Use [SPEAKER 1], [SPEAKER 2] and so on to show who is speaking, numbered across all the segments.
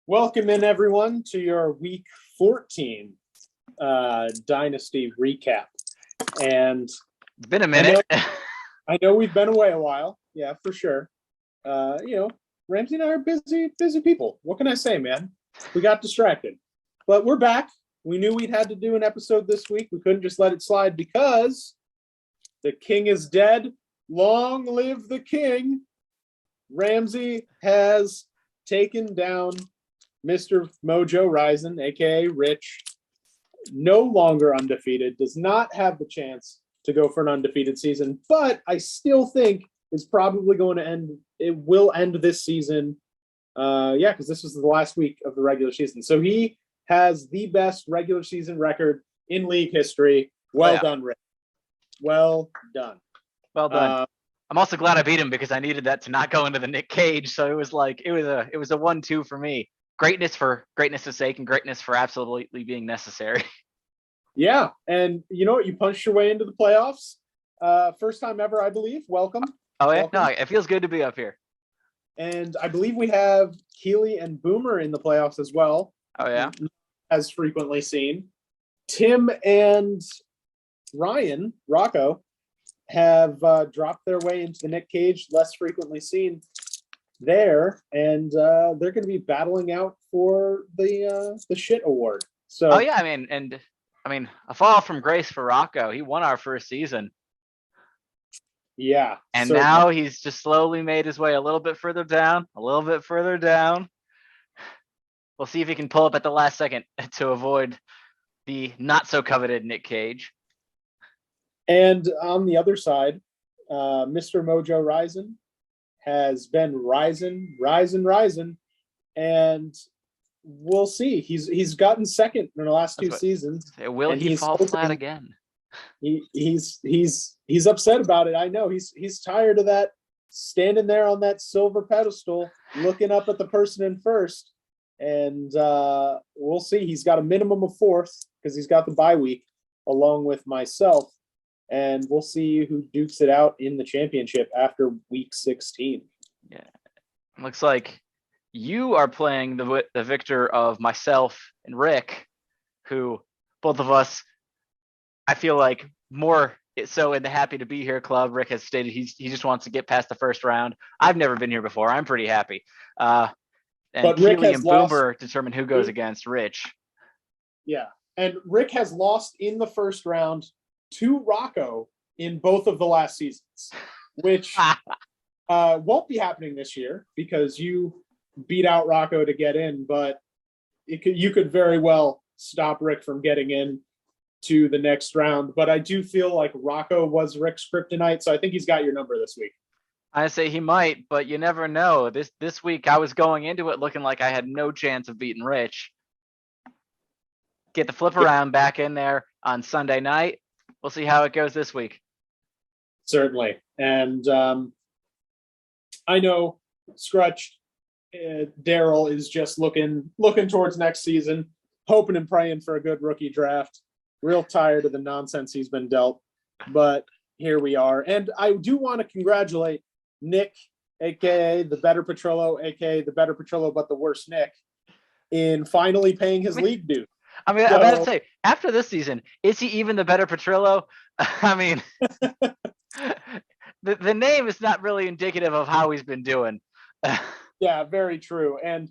[SPEAKER 1] Welcome in, everyone, to your Week 14 Dynasty recap. And
[SPEAKER 2] It's been a minute.
[SPEAKER 1] I know we've been away a while. Yeah, for sure. Ramsey and I are busy people. What can I say, man? We got distracted. But we're back. We knew we'd had to do an episode this week. We couldn't just let it slide because the king is dead. Long live the king. Ramsey has taken down Mr. Mojo Rising, aka Rich, no longer undefeated, does not have the chance to go for an undefeated season, but I still think is probably going to end. It will end this season. Because this was the last week of the regular season. So he has the best regular season record in league history. Well done, Rich. Well done.
[SPEAKER 2] Well done. I'm also glad I beat him because I needed that to not go into the Nick Cage. So it was a 1-2 for me. Greatness for greatness' sake and greatness for absolutely being necessary.
[SPEAKER 1] Yeah, and you know what? You punched your way into the playoffs. First time ever, I believe. Welcome.
[SPEAKER 2] Oh yeah,
[SPEAKER 1] Welcome.
[SPEAKER 2] No, it feels good to be up here.
[SPEAKER 1] And I believe we have Keely and Boomer in the playoffs as well.
[SPEAKER 2] Oh yeah,
[SPEAKER 1] as frequently seen. Tim and Rocco, have dropped their way into the Nick Cage, less frequently seen there, and they're going to be battling out for the shit award. So,
[SPEAKER 2] a fall from grace for Rocco. He won our first season.
[SPEAKER 1] Yeah,
[SPEAKER 2] and now he's just slowly made his way a little bit further down. We'll see if he can pull up at the last second to avoid the not so coveted Nick Cage.
[SPEAKER 1] And on the other side, Mr. Mojo Rising has been rising, and we'll see. He's gotten second in the last two seasons.
[SPEAKER 2] Will he fall flat again?
[SPEAKER 1] He's upset about it. I know he's tired of that, standing there on that silver pedestal, looking up at the person in first. And we'll see. He's got a minimum of fourth because he's got the bye week along with myself. And we'll see who dukes it out in the championship after week 16.
[SPEAKER 2] Yeah. Looks like you are playing the victor of myself and Rick, who both of us, I feel like, more so in the happy to be here club. Rick has stated he just wants to get past the first round. I've never been here before. I'm pretty happy. And Keely and Boomer determine who goes against Rich.
[SPEAKER 1] Yeah. And Rick has lost in the first round to Rocco in both of the last seasons, which won't be happening this year because you beat out Rocco to get in, but you could very well stop Rick from getting in to the next round. But I do feel like Rocco was Rick's kryptonite, so I think he's got your number this week.
[SPEAKER 2] I say he might, but you never know. This week I was going into it looking like I had no chance of beating Rich. Get the flip around back in there on Sunday night. We'll see how it goes this week.
[SPEAKER 1] Certainly. And I know Scrutch, Daryl is just looking towards next season, hoping and praying for a good rookie draft. Real tired of the nonsense he's been dealt. But here we are. And I do want to congratulate Nick, a.k.a. the better Petrillo, a.k.a. the better Petrillo, but the worst Nick, in finally paying his league due.
[SPEAKER 2] I'm about to say, after this season, is he even the better Petrillo? I mean, the name is not really indicative of how he's been doing.
[SPEAKER 1] Yeah, very true. And,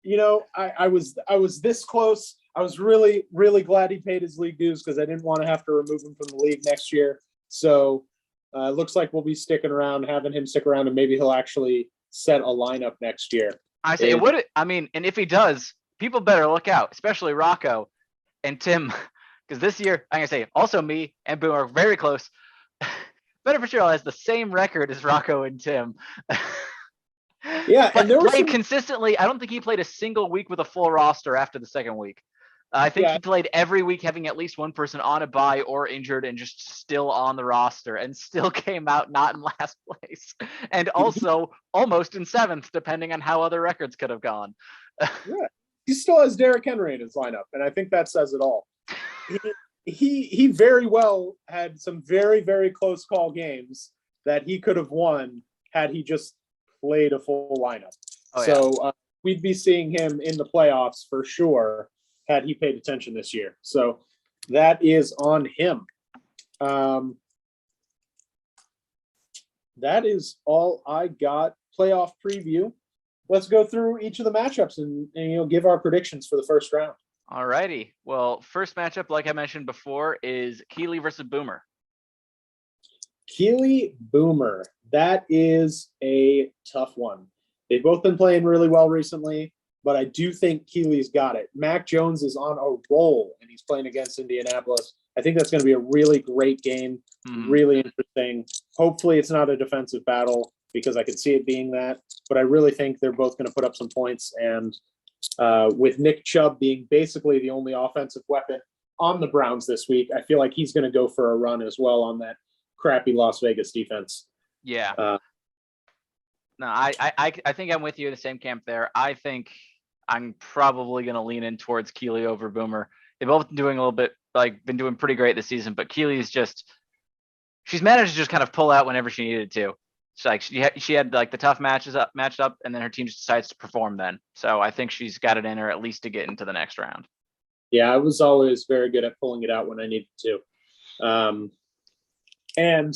[SPEAKER 1] you know, I was this close. I was really, really glad he paid his league dues because I didn't want to have to remove him from the league next year. So it looks like we'll be sticking around, having him stick around, and maybe he'll actually set a lineup next year.
[SPEAKER 2] I say it would. I mean, and if he does, people better look out, especially Rocco and Tim, because this year, I'm going to say, also me and Boom are very close. Better Petrillo has the same record as Rocco and Tim.
[SPEAKER 1] Yeah, and there was
[SPEAKER 2] consistently. I don't think he played a single week with a full roster after the second week. I think he played every week having at least one person on a bye or injured and just still on the roster and still came out not in last place and also almost in seventh, depending on how other records could have gone.
[SPEAKER 1] Yeah, he still has Derrick Henry in his lineup, and I think that says it all. He very well had some very, very close call games that he could have won had he just played a full lineup. we'd be seeing him in the playoffs for sure had he paid attention this year. So that is on him. That is all I got. Playoff preview. Let's go through each of the matchups and give our predictions for the first round.
[SPEAKER 2] All righty. Well, first matchup, like I mentioned before, is Keely versus Boomer.
[SPEAKER 1] Keely Boomer. That is a tough one. They've both been playing really well recently, but I do think Keely's got it. Mac Jones is on a roll, and he's playing against Indianapolis. I think that's going to be a really great game, really interesting. Hopefully it's not a defensive battle because I could see it being that, but I really think they're both going to put up some points. And with Nick Chubb being basically the only offensive weapon on the Browns this week, I feel like he's going to go for a run as well on that crappy Las Vegas defense.
[SPEAKER 2] Yeah. No, I think I'm with you in the same camp there. I think I'm probably going to lean in towards Keely over Boomer. They've both been doing a little bit, been doing pretty great this season, but Keely's she's managed to just kind of pull out whenever she needed to. It's like she had like the tough matched up, and then her team just decides to perform then. So I think she's got it in her at least to get into the next round.
[SPEAKER 1] Yeah, I was always very good at pulling it out when I needed to. And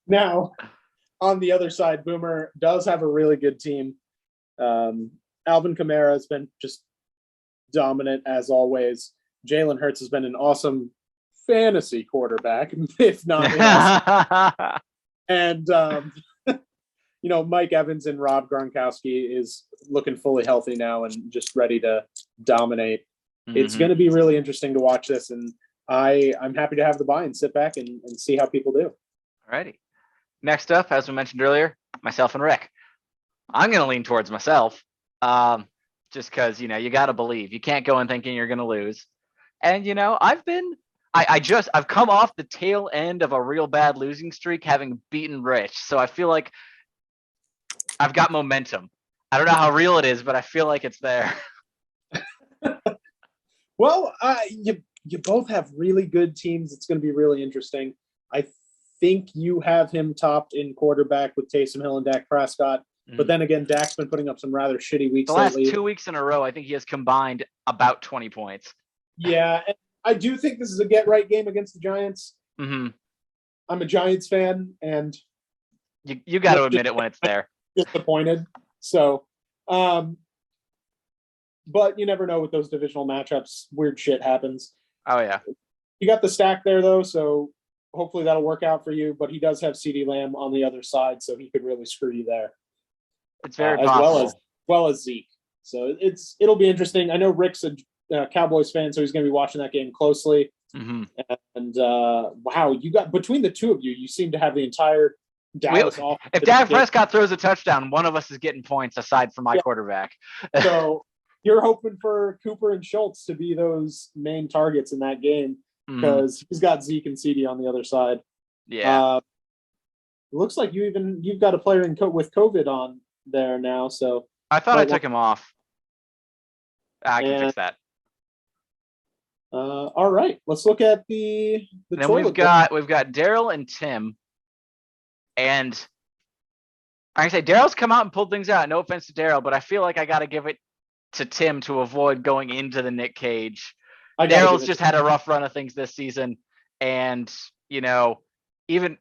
[SPEAKER 1] now on the other side, Boomer does have a really good team. Alvin Kamara has been just dominant as always. Jalen Hurts has been an awesome fantasy quarterback, if not awesome. And Mike Evans and Rob Gronkowski is looking fully healthy now and just ready to dominate. It's going to be really interesting to watch this, and I'm happy to have the bye and sit back and see how people do.
[SPEAKER 2] All righty. Next up, as we mentioned earlier, myself and Rick. I'm going to lean towards myself, just because, you got to believe. You can't go in thinking you're going to lose. And, I've come off the tail end of a real bad losing streak, having beaten Rich. So I feel like I've got momentum. I don't know how real it is, but I feel like it's there.
[SPEAKER 1] Well, you both have really good teams. It's going to be really interesting. I think you have him topped in quarterback with Taysom Hill and Dak Prescott. But then again, Dak's been putting up some rather shitty weeks
[SPEAKER 2] lately.
[SPEAKER 1] The last
[SPEAKER 2] 2 weeks in a row, I think he has combined about 20 points.
[SPEAKER 1] Yeah, and I do think this is a get-right game against the Giants. I'm a Giants fan, and
[SPEAKER 2] you got to admit it when it's there.
[SPEAKER 1] Disappointed. So, but you never know with those divisional matchups. Weird shit happens.
[SPEAKER 2] Oh, yeah.
[SPEAKER 1] You got the stack there, though, so hopefully that'll work out for you. But he does have CeeDee Lamb on the other side, so he could really screw you there.
[SPEAKER 2] It's very possible.
[SPEAKER 1] As well as Zeke. So it'll be interesting. I know Rick's a Cowboys fan, so he's going to be watching that game closely. And wow, you got between the two of you, you seem to have the entire Dallas offense.
[SPEAKER 2] If Dak Prescott throws a touchdown, one of us is getting points aside from my quarterback.
[SPEAKER 1] So you're hoping for Cooper and Schultz to be those main targets in that game because he's got Zeke and CD on the other side.
[SPEAKER 2] Yeah.
[SPEAKER 1] It looks like you've got a player with COVID on there now. So
[SPEAKER 2] I thought I took him off. I can fix that.
[SPEAKER 1] All right, let's look at the
[SPEAKER 2] then we've got Daryl and Tim, and I can say Daryl's come out and pulled things out. No offense to Daryl, but I feel like I got to give it to Tim to avoid going into the Nick Cage. Daryl's just had a rough run of things this season, and even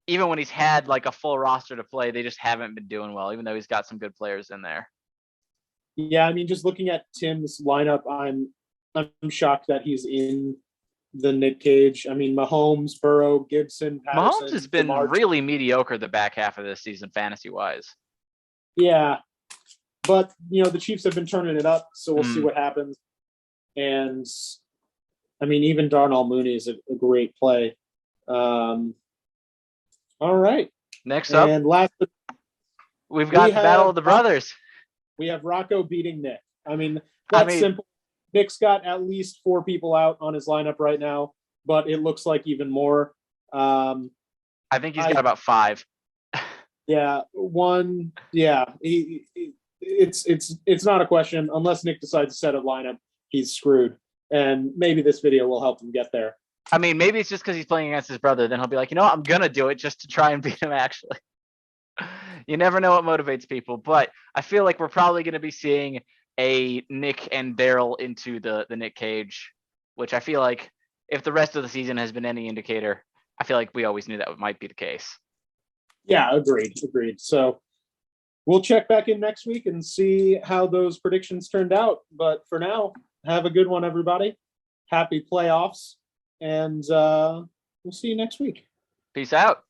[SPEAKER 2] when he's had like a full roster to play, they just haven't been doing well, even though he's got some good players in there.
[SPEAKER 1] Yeah, I mean, just looking at Tim's lineup, I'm shocked that he's in the Nick Cage. I mean, Mahomes, Burrow, Gibson, Patterson.
[SPEAKER 2] Mahomes has been really mediocre the back half of this season, fantasy-wise.
[SPEAKER 1] Yeah, but, the Chiefs have been turning it up, so we'll see what happens. And, I mean, even Darnell Mooney is a great play. All right.
[SPEAKER 2] Next up,
[SPEAKER 1] and last,
[SPEAKER 2] we've got the Battle of the Brothers.
[SPEAKER 1] We have Rocco beating Nick. I mean, that's simple. Nick's got at least 4 people out on his lineup right now, but it looks like even more.
[SPEAKER 2] I think he's got about 5.
[SPEAKER 1] Yeah, one. Yeah, it's not a question unless Nick decides to set a lineup. He's screwed, and maybe this video will help him get there.
[SPEAKER 2] I mean, maybe it's just because he's playing against his brother. Then he'll be like, I'm gonna do it just to try and beat him. Actually, You never know what motivates people, but I feel like we're probably going to be seeing a Nick and Daryl into the Nick Cage, which I feel like if the rest of the season has been any indicator, I feel like we always knew that might be the case.
[SPEAKER 1] Yeah, agreed. So we'll check back in next week and see how those predictions turned out. But for now, have a good one, everybody. Happy playoffs, and we'll see you next week.
[SPEAKER 2] Peace out.